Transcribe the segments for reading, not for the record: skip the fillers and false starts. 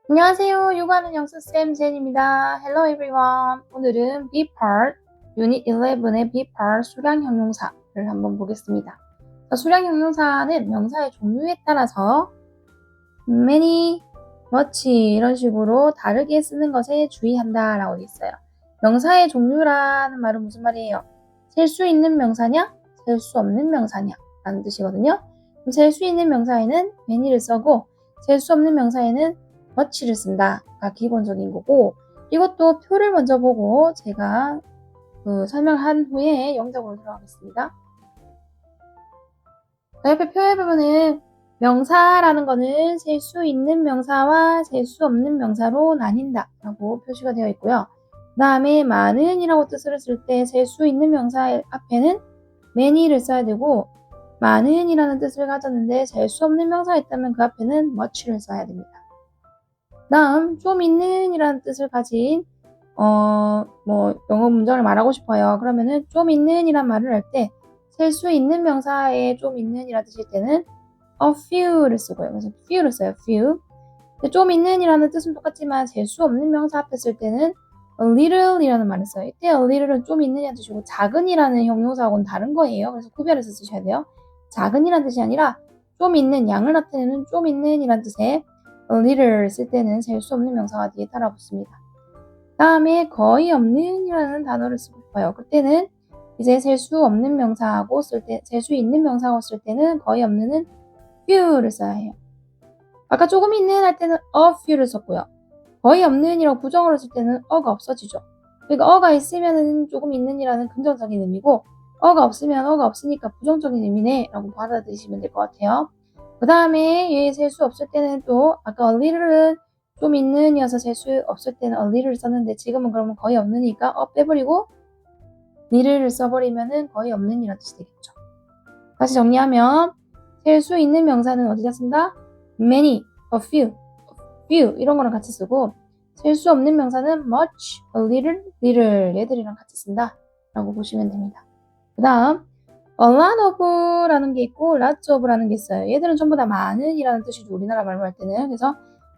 안녕하세요. 요가하는 영수쌤 제인입니다. Hello everyone. 오늘은 B part, Unit 11의 B part 수량 형용사를 한번 보겠습니다. 수량 형용사는 명사의 종류에 따라서 many, much 이런 식으로 다르게 쓰는 것에 주의한다 라고 되어 있어요. 명사의 종류라는 말은 무슨 말이에요? 셀 수 있는 명사냐? 셀 수 없는 명사냐? 라는 뜻이거든요. 셀 수 있는 명사에는 many를 써고 셀 수 없는 명사에는 much를 쓴다가 기본적인 거고, 이것도 표를 먼저 보고 제가 설명한 후에 영작으로 들어가겠습니다. 옆에 표에 보면은 명사라는 거는 셀 수 있는 명사와 셀 수 없는 명사로 나뉜다 라고 표시가 되어 있고요. 그 다음에 많은 이라고 뜻을 쓸 때 셀 수 있는 명사 앞에는 many를 써야 되고, 많은 이라는 뜻을 가졌는데 셀 수 없는 명사가 있다면 그 앞에는 much를 써야 됩니다. 다음, 좀 있는 이라는 뜻을 가진 영어 문장을 말하고 싶어요. 그러면은 좀 있는 이란 말을 할 때 셀 수 있는 명사에 좀 있는 이라는 뜻일 때는 a few를 쓰고요. 그래서 few를 써요. few. 좀 있는 이라는 뜻은 똑같지만 셀 수 없는 명사 앞에 쓸 때는 a little 이라는 말을 써요. 이때 a little은 좀 있는 이라는 뜻이고 작은 이라는 형용사하고는 다른 거예요. 그래서 구별해서 쓰셔야 돼요. 작은 이라는 뜻이 아니라 좀 있는, 양을 나타내는 좀 있는 이라는 뜻의 a little 쓸 때는 셀 수 없는 명사가 뒤에 따라 붙습니다. 다음에 거의 없는 이라는 단어를 쓰고 싶어요. 그때는 이제 셀 수 없는 명사하고 쓸 때, 셀 수 있는 명사하고 쓸 때는 거의 없는은 few를 써야 해요. 아까 조금 있는 할 때는 a few를 썼고요. 거의 없는 이라고 부정어로 쓸 때는 어가 없어지죠. 그러니까 어가 있으면은 조금 있는 이라는 긍정적인 의미고, 어가 없으면 어가 없으니까 부정적인 의미네 라고 받아들이시면 될 것 같아요. 그 다음에 얘 셀 수 없을 때는 또 아까 a little은 좀 있는 이어서 셀 수 없을 때는 a little를 썼는데 지금은 그러면 거의 없는이니까 빼버리고 little를 써버리면은 거의 없는 이라는 뜻이 되겠죠. 다시 정리하면 셀 수 있는 명사는 어디다 쓴다? many, a few 이런 거랑 같이 쓰고, 셀 수 없는 명사는 much, a little, little 얘들이랑 같이 쓴다 라고 보시면 됩니다. 그 다음 a lot of라는 게 있고 lots of라는 게 있어요. 얘들은 전부 다 많은 이라는 뜻이죠. 우리나라 말로 할 때는. 그래서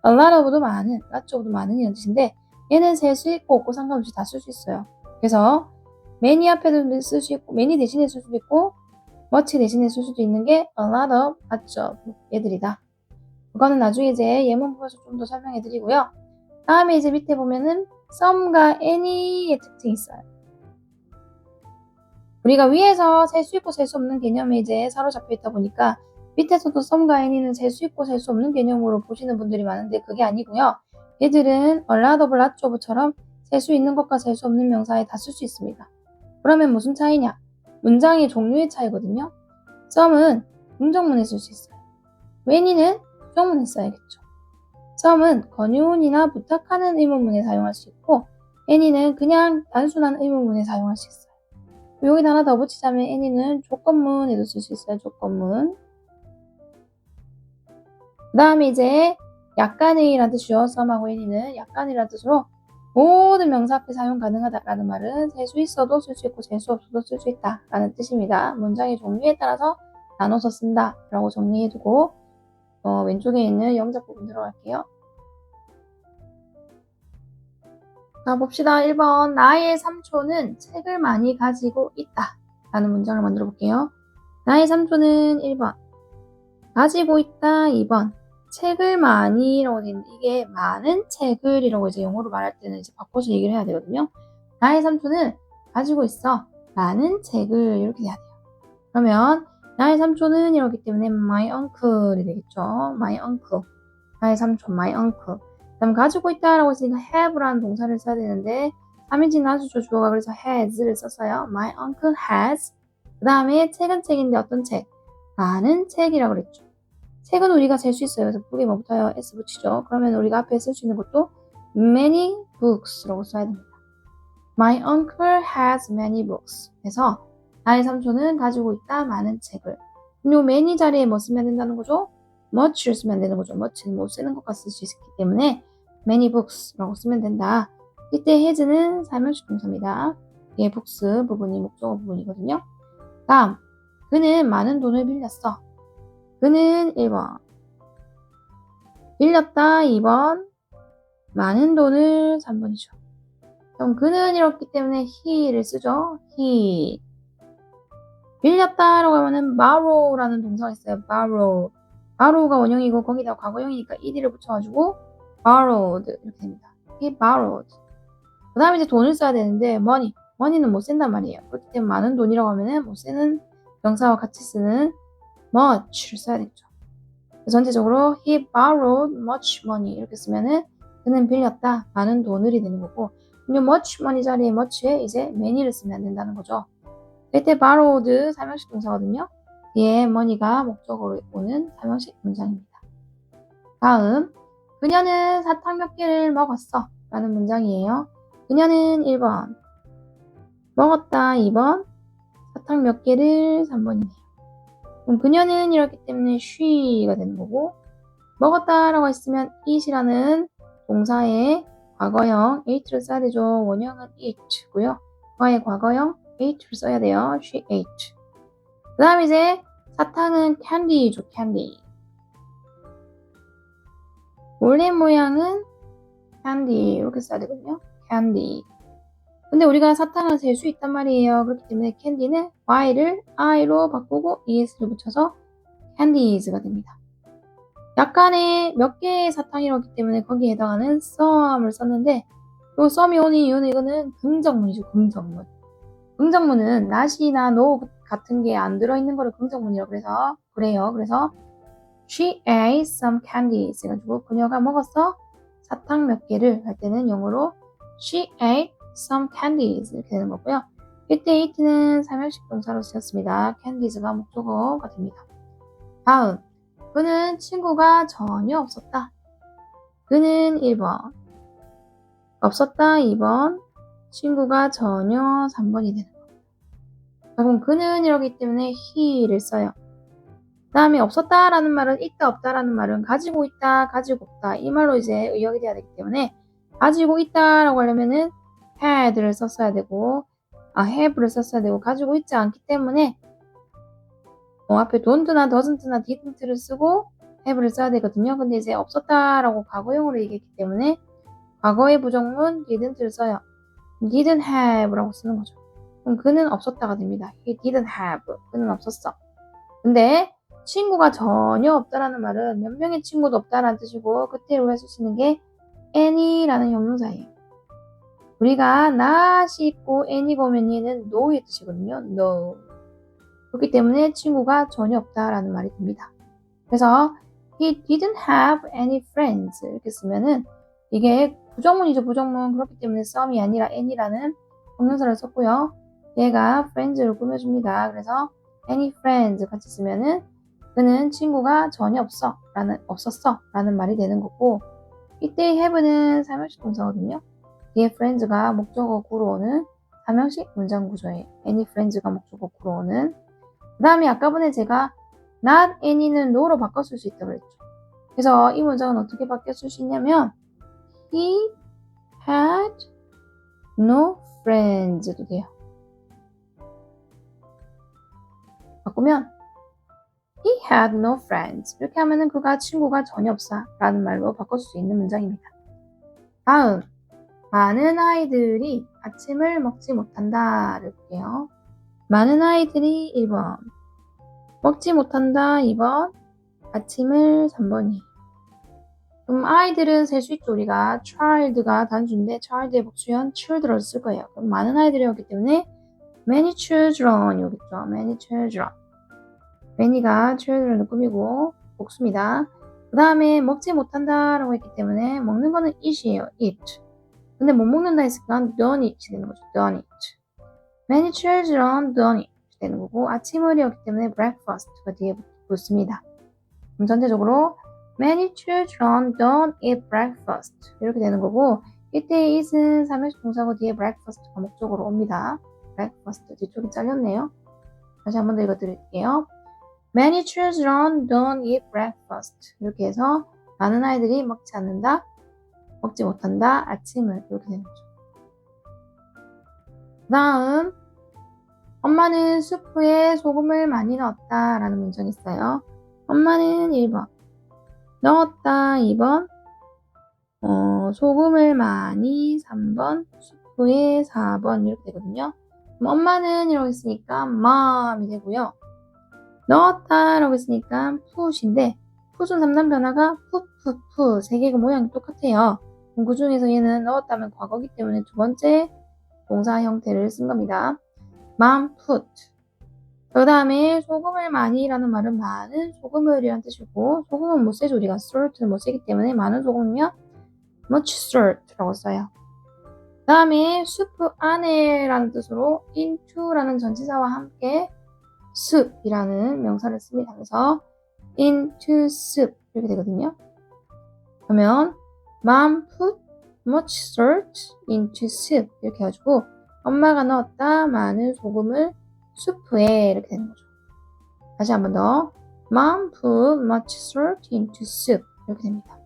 a lot of도 많은, lots of도 많은 이라는 뜻인데, 얘는 셀 수 있고 없고 상관없이 다 쓸 수 있어요. 그래서 many 앞에도 쓸 수 있고, many 대신에 쓸 수도 있고, much 대신에 쓸 수도 있는 게 a lot of, lots of 얘들이다. 그거는 나중에 이제 예문 보면서 좀 더 설명해 드리고요. 다음에 이제 밑에 보면은 some과 any의 특징이 있어요. 우리가 위에서 셀 수 있고 셀 수 없는 개념에 이제 사로잡혀 있다 보니까 밑에서도 some과 any는 셀 수 있고 셀 수 없는 개념으로 보시는 분들이 많은데 그게 아니고요. 얘들은 a lot of, lots of처럼 셀 수 있는 것과 셀 수 없는 명사에 다 쓸 수 있습니다. 그러면 무슨 차이냐? 문장의 종류의 차이거든요. some은 긍정문에 쓸 수 있어요. any는 부정문에 써야겠죠. some은 권유문이나 부탁하는 의문문에 사용할 수 있고, any는 그냥 단순한 의문문에 사용할 수 있어요. 여기다 하나 더 붙이자면 any는 조건문에도 쓸 수 있어요. 조건문. 그 다음에 이제 약간의라는 뜻이요. some하고 any는 약간이라는 뜻으로 모든 명사 앞에 사용 가능하다라는 말은 셀 수 있어도 쓸 수 있고 셀 수 없어도 쓸 수 있다라는 뜻입니다. 문장의 종류에 따라서 나눠서 쓴다라고 정리해두고 왼쪽에 있는 영작 부분 들어갈게요. 자, 봅시다. 1번. 나의 삼촌은 책을 많이 가지고 있다 라는 문장을 만들어 볼게요. 나의 삼촌은 1번. 가지고 있다. 2번. 책을 많이 라고 되어 있는데 이게 많은 책을 이라고 이제 영어로 말할 때는 이제 바꿔서 얘기를 해야 되거든요. 나의 삼촌은 가지고 있어. 많은 책을 이렇게 돼야 돼요. 그러면 나의 삼촌은 이렇기 때문에 my uncle이 되겠죠. my uncle. 나의 삼촌, my uncle. 그 다음 가지고 있다라고 했으니까 have라는 동사를 써야 되는데 3인칭 나주조 주어가 그래서 has를 썼어요. My uncle has. 그 다음에 책은 책인데 어떤 책? 많은 책이라고 그랬죠. 책은 우리가 셀 수 있어요. 그래서 북에 뭐 붙어요? s 붙이죠. 그러면 우리가 앞에 쓸 수 있는 것도 many books라고 써야 됩니다. My uncle has many books. 그래서 나의 삼촌은 가지고 있다 많은 책을. 요 many 자리에 뭐 쓰면 된다는 거죠? much를 쓰면 되는 거죠. much는 못 쓰는 것과 쓸 수 있기 때문에 many books라고 쓰면 된다. 이때 has는 사명식 동사입니다. 이게 books 부분이 목적어 부분이거든요. 다음, 그는 많은 돈을 빌렸어. 그는 1번. 빌렸다 2번. 많은 돈을 3번이죠. 그럼 그는 이렇기 때문에 he를 쓰죠. he. 빌렸다라고 하면은 borrow라는 동사가 있어요. borrow. borrow가 원형이고 거기다 과거형이니까 ed를 붙여가지고 borrowed 이렇게 됩니다. he borrowed. 그 다음에 이제 돈을 써야 되는데 money. money는 못 쓴단 말이에요. 그렇기 때문에 많은 돈이라고 하면은 못 쓰는 명사와 같이 쓰는 much를 써야 되죠. 전체적으로 he borrowed much money 이렇게 쓰면은 그는 빌렸다 많은 돈을이 되는 거고 이 much money 자리에 much에 이제 many를 쓰면 안 된다는 거죠. 이때 borrowed 삼형식 동사거든요. 뒤에 money가 목적어로 오는 삼형식 문장입니다. 다음 그녀는 사탕 몇 개를 먹었어 라는 문장이에요. 그녀는 1번 먹었다 2번 사탕 몇 개를 3번이네요. 그럼 그녀는 이렇기 때문에 she가 되는 거고 먹었다라고 했으면 eat이라는 동사의 과거형 ate를 써야 되죠. 원형은 eat고요. 과거의 과거형 ate를 써야 돼요. she ate. 그 다음 이제 사탕은 candy죠. candy. 원래 모양은 candy 이렇게 써야 되거든요. candy. 근데 우리가 사탕을 셀 수 있단 말이에요. 그렇기 때문에 candy는 y를 i로 바꾸고 es를 붙여서 candies가 됩니다. 약간의 몇 개의 사탕이었기 때문에 거기에 해당하는 some을 썼는데 요 some이 오는 이유는 이거는 긍정문이죠. 긍정문. 긍정문은 not이나 no 같은 게 안 들어있는 거를 긍정문이라고 그래요. 그래서 she ate some candies 해가지고 그녀가 먹었어 사탕 몇 개를 할 때는 영어로 she ate some candies 이렇게 되는 거고요. 이때 eat는 삼형식 동사로 쓰였습니다. candies가 목적어가 됩니다. 다음 그는 친구가 전혀 없었다. 그는 1번 없었다 2번 친구가 전혀 3번이 되는 거예요. 그럼 그는 이러기 때문에 he를 써요. 그 다음에 없었다라는 말은 있다 없다라는 말은 가지고 있다 가지고 없다 이 말로 이제 의역이 돼야 되기 때문에 가지고 있다라고 하려면은 had를 썼어야 되고 have를 썼어야 되고 가지고 있지 않기 때문에 앞에 don't나 doesn't나 didn't를 쓰고 have를 써야 되거든요. 근데 이제 없었다라고 과거형으로 얘기했기 때문에 과거의 부정문 didn't를 써요. didn't have라고 쓰는 거죠. 그럼 그는 없었다가 됩니다. He didn't have. 그는 없었어. 근데 친구가 전혀 없다라는 말은 몇 명의 친구도 없다라는 뜻이고 그때로 해서 쓰는 게 any라는 형용사예요. 우리가 not이 있고 any가 오면 얘는 no의 뜻이거든요. no. 그렇기 때문에 친구가 전혀 없다라는 말이 됩니다. 그래서 he didn't have any friends 이렇게 쓰면은 이게 부정문이죠. 부정문. 그렇기 때문에 some이 아니라 any라는 형용사를 썼고요. 얘가 friends를 꾸며줍니다. 그래서 any friends 같이 쓰면은 그는 친구가 전혀 없었어 라는 말이 되는 거고 이때 have는 삼형식 동사거든요. 뒤에 friends가 목적어 구로 오는 삼형식 문장 구조예요. any friends가 목적어 구로 오는 그 다음에 아까 전에 제가 not any는 no로 바꿨을 수 있다고 그랬죠. 그래서 이 문장은 어떻게 바뀌었을 수 있냐면 he had no friends도 돼요. 바꾸면 he had no friends 이렇게 하면은 그가 친구가 전혀 없어 라는 말로 바꿀 수 있는 문장입니다. 다음 많은 아이들이 아침을 먹지 못한다를 볼게요. 많은 아이들이 1번 먹지 못한다 2번 아침을 3번이 그럼 아이들은 셀 수 있죠. 우리가 child가 단수인데 child의 복수형 children을 쓸 거예요. 그럼 많은 아이들이었기 때문에 many children이 오겠죠. many children many가 children을 꾸미고 복수입니다. 그 다음에 먹지 못한다라고 했기 때문에 먹는 거는 eat이에요. eat 근데 못 먹는다 했으니까 don't eat 되는 거죠. don't eat many children don't eat 되는 거고 아침을이었기 때문에 breakfast가 뒤에 붙습니다. 그럼 전체적으로 many children don't eat breakfast 이렇게 되는 거고 이때 eat은 삼형식 동사고 뒤에 breakfast가 목적으로 옵니다. breakfast 뒤쪽이 잘렸네요. 다시 한 번 더 읽어드릴게요. Many children don't eat breakfast 이렇게 해서 많은 아이들이 먹지 않는다 먹지 못한다 아침을 이렇게 되는 거죠. 그 다음 엄마는 수프에 소금을 많이 넣었다 라는 문장이 있어요. 엄마는 1번 넣었다 2번 소금을 많이 3번, 수프에 4번 이렇게 되거든요. 그럼 엄마는 이라고 했으니까 mom이 되고요. 넣었다 라고 했으니까 put인데 put은 3단 변화가 put, 세 개가 모양이 똑같아요. 그럼 그 중에서 얘는 넣었다면 과거기 때문에 두 번째 동사 형태를 쓴 겁니다. mom put. 그 다음에 소금을 많이라는 말은 많은 소금을이란 뜻이고 소금은 못 쓰죠. 우리가 salt는 못 쓰기 때문에 많은 소금이면 much salt라고 써요. 그 다음에 수프 안에라는 뜻으로 into라는 전치사와 함께 soup이라는 명사를 씁니다. 그래서 into soup 이렇게 되거든요. 그러면 mom put much salt into soup 이렇게 해가지고 엄마가 넣었다 많은 소금을 수프에 이렇게 되는 거죠. 다시 한 번 더 mom put much salt into soup 이렇게 됩니다.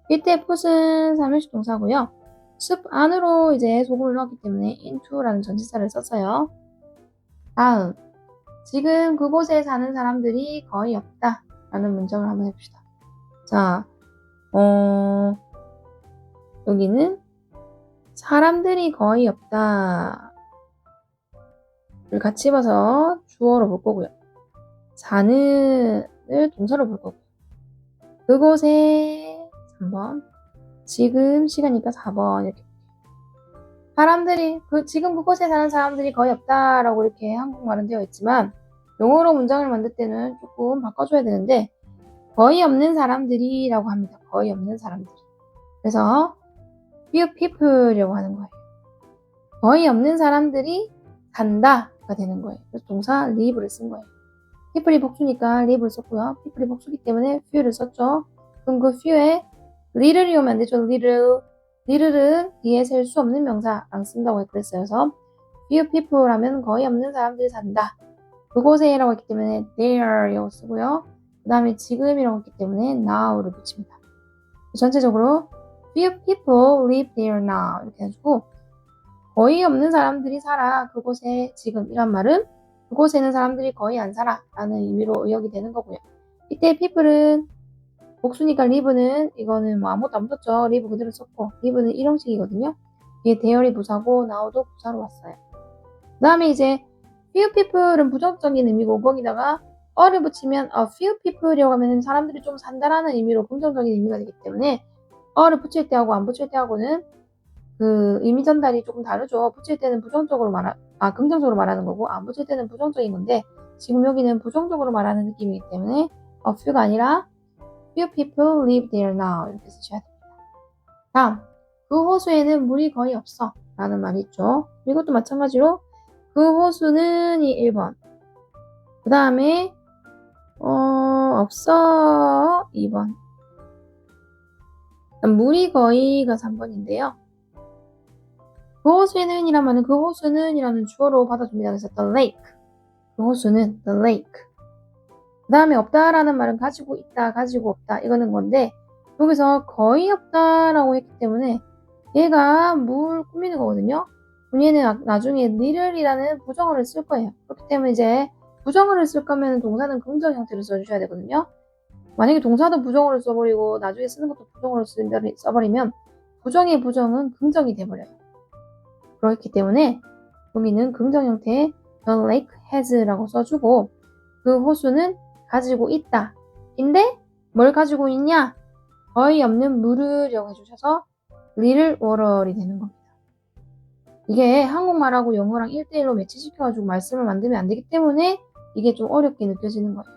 이때 put은 삼형식 동사고요. soup 안으로 이제 소금을 넣었기 때문에 into라는 전치사를 썼어요. 다음 지금 그곳에 사는 사람들이 거의 없다 라는 문장을 한번 해봅시다. 자, 여기는 사람들이 거의 없다 를 같이 봐서 주어로 볼 거고요. 사는을 동사로 볼 거고요. 그곳에 3번, 지금 시간이니까 4번 이렇게. 사람들이 지금 그곳에 사는 사람들이 거의 없다라고 이렇게 한국말은 되어 있지만 영어로 문장을 만들 때는 조금 바꿔줘야 되는데 거의 없는 사람들이라고 합니다. 거의 없는 사람들이. 그래서 few people이라고 하는 거예요. 거의 없는 사람들이 산다가 되는 거예요. 그래서 동사 live를 쓴 거예요. people이 복수니까 live를 썼고요. people이 복수기 때문에 few를 썼죠. 그럼 그 few에 little이 오면 안 되죠. little은 뒤에 셀 수 없는 명사랑 쓴다고 그랬어요. 그래서 few people 하면 거의 없는 사람들이 산다. 그곳에라고 했기 때문에 there이라고 쓰고요. 그 다음에 지금이라고 했기 때문에 now를 붙입니다. 전체적으로 few people live there now 이렇게 해가지고 거의 없는 사람들이 살아 그곳에 지금 이란 말은 그곳에는 사람들이 거의 안 살아 라는 의미로 의역이 되는 거고요. 이때 people은 복수니까 live는 이거는 뭐 아무것도 안 붙었죠. live 그대로 썼고 live는 일형식이거든요. 이게 대열이 부사고 now도 부사로 왔어요. 그 다음에 이제 few people은 부정적인 의미고 거기다가 어를 붙이면 a few people이라고 하면 사람들이 좀 산다라는 의미로 긍정적인 의미가 되기 때문에 어를 붙일 때하고 안 붙일 때하고는 그 의미 전달이 조금 다르죠. 붙일 때는 긍정적으로 말하는 거고 안 붙일 때는 부정적인 건데 지금 여기는 부정적으로 말하는 느낌이기 때문에 a few가 아니라 few people live there now 이렇게 쓰셔야 됩니다. 다음, 그 호수에는 물이 거의 없어 라는 말이 있죠. 이것도 마찬가지로 그 호수는 이 1번 그 다음에 없어 2번 물이 거의가 3번인데요. 그 호수에는 이란 말은 그 호수는 이라는 주어로 받아줍니다. 그래서 the lake 그 호수는 the lake 그 다음에 없다라는 말은 가지고 있다 가지고 없다 이거는 건데 여기서 거의 없다라고 했기 때문에 얘가 물 꾸미는 거거든요. 얘는 나중에 little이라는 부정어를 쓸 거예요. 그렇기 때문에 이제 부정어를 쓸 거면 동사는 긍정 형태로 써주셔야 되거든요. 만약에 동사도 부정어를 써버리고 나중에 쓰는 것도 부정어로 써버리면 부정의 부정은 긍정이 돼버려요. 그렇기 때문에 여기는 긍정 형태의 the lake has라고 써주고 그 호수는 가지고 있다. 인데 뭘 가지고 있냐? 거의 없는 물을이라고 해주셔서 little water이 되는 겁니다. 이게 한국말하고 영어랑 1대1로 매치시켜가지고 말씀을 만들면 안 되기 때문에 이게 좀 어렵게 느껴지는 거예요.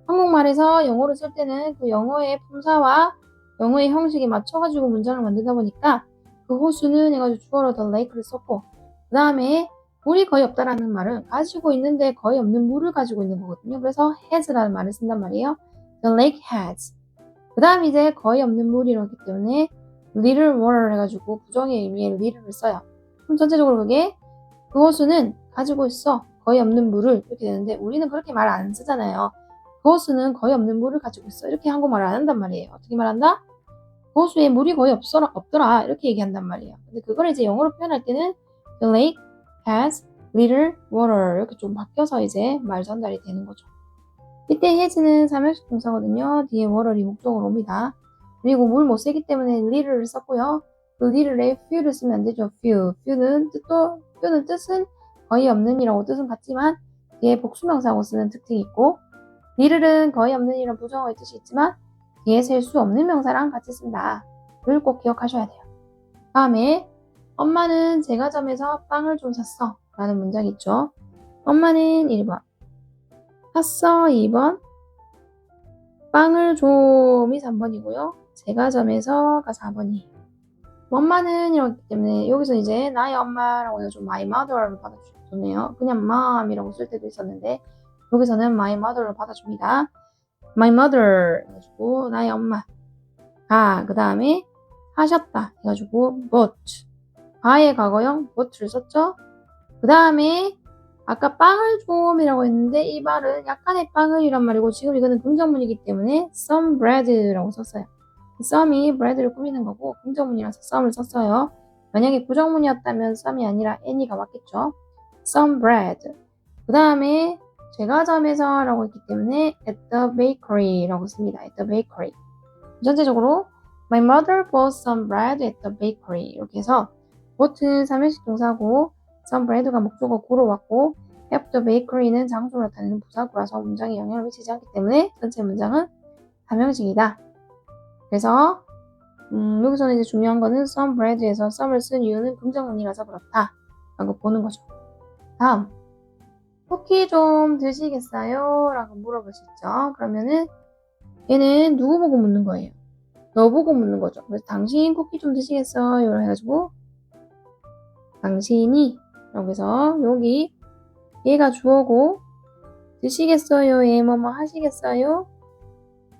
한국말에서 영어로 쓸 때는 그 영어의 품사와 영어의 형식에 맞춰가지고 문장을 만들다 보니까 그 호수는 해가지고 주어로 the lake를 썼고 그 다음에 물이 거의 없다라는 말은 가지고 있는데 거의 없는 물을 가지고 있는 거거든요. 그래서 has라는 말을 쓴단 말이에요. The lake has. 그 다음 이제 거의 없는 물이라고 했기 때문에 little water 해가지고 부정의 의미의 little를 써요. 그럼 전체적으로 그게 그 호수는 가지고 있어. 거의 없는 물을 이렇게 되는데 우리는 그렇게 말 안 쓰잖아요. 그 호수는 거의 없는 물을 가지고 있어. 이렇게 한국말 안 한단 말이에요. 어떻게 말한다? 그 호수에 물이 거의 없더라. 이렇게 얘기한단 말이에요. 근데 그걸 이제 영어로 표현할 때는 the lake has little water 이렇게 좀 바뀌어서 이제 말 전달이 되는 거죠. 이때 has는 삼형식 동사거든요. 뒤에 water이 목적으로 옵니다. 그리고 물 못 쓰기 때문에 little를 썼고요. 그 little에 few를 쓰면 안 되죠. few는 뜻은 거의 없는이라고 뜻은 같지만 뒤에 복수명사하고 쓰는 특징이 있고 little은 거의 없는이란 부정어의 뜻이 있지만 뒤에 셀 수 없는 명사랑 같이 쓴다. 를 꼭 기억하셔야 돼요. 다음에 엄마는 제과점에서 빵을 좀 샀어 라는 문장이 있죠. 엄마는 1번 샀어 2번 빵을 좀이 3번이고요. 제과점에서가 4번이에요. 엄마는 이렇기 때문에 여기서 이제 나의 엄마라고 해서 좀 my mother를 받아주네요. 그냥 mom이라고 쓸 때도 있었는데 여기서는 my mother를 받아줍니다. my mother 해가지고 나의 엄마. 그 다음에 사셨다 해가지고 bought. 바의 과거형 bought를 썼죠. 그 다음에 아까 빵을 좀이라고 했는데 이 말은 약간의 빵을이란 말이고 지금 이거는 긍정문이기 때문에 some bread라고 썼어요. some이 bread를 꾸미는 거고 긍정문이라서 some을 썼어요. 만약에 부정문이었다면 some이 아니라 any가 맞겠죠. some bread. 그 다음에 제과점에서 라고 했기 때문에 at the bakery라고 씁니다. at the bakery. 전체적으로 my mother bought some bread at the bakery 이렇게 해서 bought는 3인식 동사고 some bread가 목적어 구로 왔고 at the bakery는 장소를 나타내는 부사구라서 문장에 영향을 미치지 않기 때문에 전체 문장은 3형식이다. 그래서 여기서는 이제 중요한 거는 some bread에서 some을 쓴 이유는 긍정문이라서 그렇다 라고 보는 거죠. 다음 쿠키 좀 드시겠어요? 라고 물어볼 수 있죠. 그러면은 얘는 누구 보고 묻는 거예요? 너 보고 묻는 거죠. 그래서 당신 쿠키 좀 드시겠어요? 해가지고 당신이 라고 해서 여기 얘가 주어고 드시겠어요? 얘 뭐뭐 하시겠어요?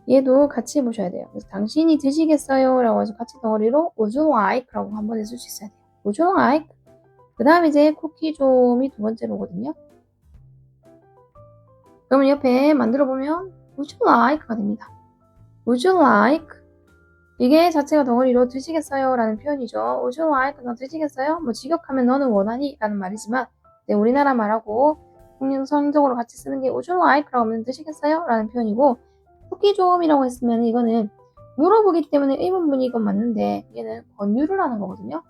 얘도 같이 보셔야 돼요. 그래서 당신이 드시겠어요? 라고 해서 같이 덩어리로 would you like? 라고 한 번에 쓸 수 있어야 돼요. would you like? 그 다음 이제 쿠키 좀이 두 번째로 오거든요. 그러면 옆에 만들어 보면 would you like가 됩니다. would you like? 이게 자체가 덩어리로 드시겠어요? 라는 표현이죠. would you like? 너 드시겠어요? 뭐 직역하면 너는 원하니? 라는 말이지만 우리나라 말하고 성적으로 같이 쓰는 게 would you like? 라고 하면 드시겠어요? 라는 표현이고 쿠키 좀이라고 했으면 이거는 물어보기 때문에 의문문이건 맞는데 얘는 권유를 하는 거거든요.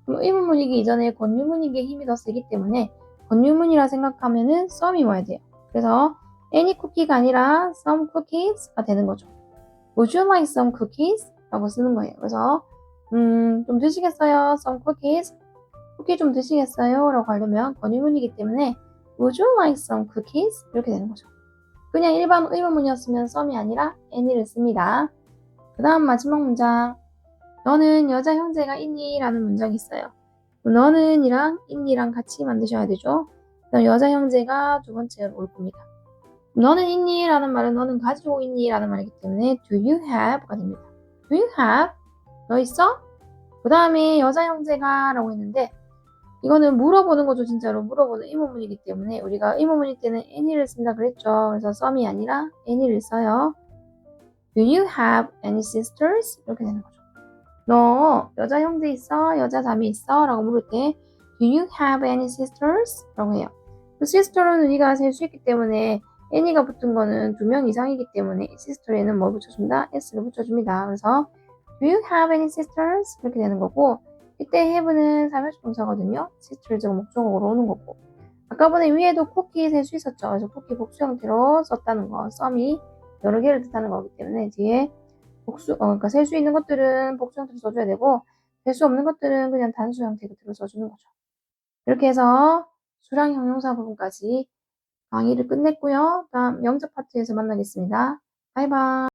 그럼 의문문이기 이전에 권유문이기에 힘이 더 세기 때문에 권유문이라 생각하면은 some이 와야 돼요. 그래서 any cookie가 아니라 some cookies가 되는 거죠. Would you like some cookies? 라고 쓰는 거예요. 그래서 좀 드시겠어요? Some cookies? 쿠키 좀 드시겠어요? 라고 하려면 권유문이기 때문에 Would you like some cookies? 이렇게 되는 거죠. 그냥 일반 의문문이었으면 some이 아니라 any를 씁니다. 그 다음 마지막 문장 너는 여자 형제가 있니? 라는 문장이 있어요. 너는 이랑 있니랑 같이 만드셔야 되죠. 그다음 여자 형제가 두 번째로 올 겁니다. 너는 있니? 라는 말은 너는 가지고 있니? 라는 말이기 때문에 do you have가 됩니다. do you have? 너 있어? 그 다음에 여자 형제가 라고 했는데 이거는 물어보는 거죠. 진짜로 물어보는 의문문이기 때문에 우리가 의문문일 때는 any를 쓴다 그랬죠. 그래서 some이 아니라 any를 써요. Do you have any sisters? 이렇게 되는 거죠. 너 여자 형제 있어? 여자 자매 있어? 라고 물을 때 Do you have any sisters? 라고 해요. 그 sister는 우리가 셀 수 있기 때문에 any가 붙은 거는 2명 이상이기 때문에 sister에는 뭘 붙여준다? s를 붙여줍니다. 그래서 Do you have any sisters? 이렇게 되는 거고 이때 have는 3형식 동사거든요. sisters가 목적어로 오는 거고 아까 위에도 쿠키 셀 수 있었죠. 그래서 쿠키 복수 형태로 썼다는 거 some이 여러 개를 뜻하는 거기 때문에 뒤에 그러니까 셀 수 있는 것들은 복수 형태로 써줘야 되고 셀 수 없는 것들은 그냥 단수 형태로 써주는 거죠. 이렇게 해서 수량 형용사 부분까지 강의를 끝냈고요. 다음 영접 파트에서 만나겠습니다. 바이바이.